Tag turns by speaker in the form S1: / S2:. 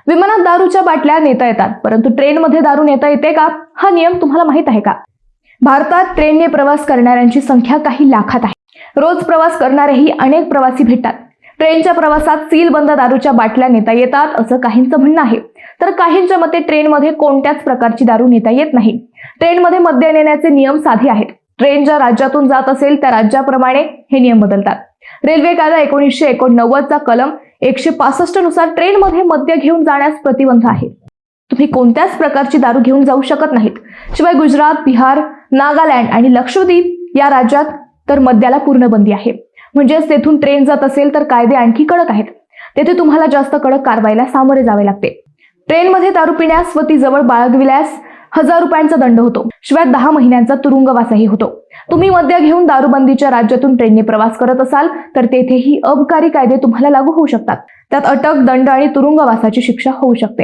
S1: विमानात दारूच्या बाटल्या नेता येतात, परंतु ट्रेनमध्ये दारू नेता येते का? हा नियम तुम्हाला माहित आहे का? भारतात ट्रेनने प्रवास करणाऱ्यांची संख्या काही लाखात आहे. रोज प्रवास करणारेही अनेक प्रवासी भेटतात. ट्रेनच्या प्रवासात सीलबंद दारूच्या बाटल्या नेता येतात असं काहींचं म्हणणं आहे, तर काहींच्या मते ट्रेनमध्ये कोणत्याच प्रकारची दारू नेता येत नाही. ट्रेनमध्ये मद्य नेण्याचे नियम साधे आहेत. ट्रेन ज्या राज्यातून जात असेल त्या राज्याप्रमाणे हे नियम बदलतात. रेल्वे कायदा 1989 चा कलम 165 नुसार ट्रेनमध्ये मद्य घेऊन जाण्यास प्रतिबंध आहे. तुम्ही कोणत्याच प्रकारची दारू घेऊन जाऊ शकत नाहीत. शिवाय गुजरात, बिहार, नागालँड आणि लक्षद्वीप या राज्यात तर मद्याला पूर्ण बंदी आहे. म्हणजेच तेथून ट्रेन जात असेल तर कायदे आणखी कडक आहेत. तेथे तुम्हाला जास्त कडक कारवाईला सामोरे जावे लागते. ट्रेनमध्ये दारू पिण्यास व ती जवळ बाळगविल्यास 1000 रुपयांचा दंड होतो. शिवाय 10 महिन्यांचा तुरुंगवासही होतो. तुम्ही मद्य घेऊन दारूबंदीच्या राज्यातून ट्रेनने प्रवास करत असाल तर तेथेही अबकारी कायदे तुम्हाला लागू होऊ शकतात. त्यात अटक, दंड आणि तुरुंगवासाची शिक्षा होऊ शकते.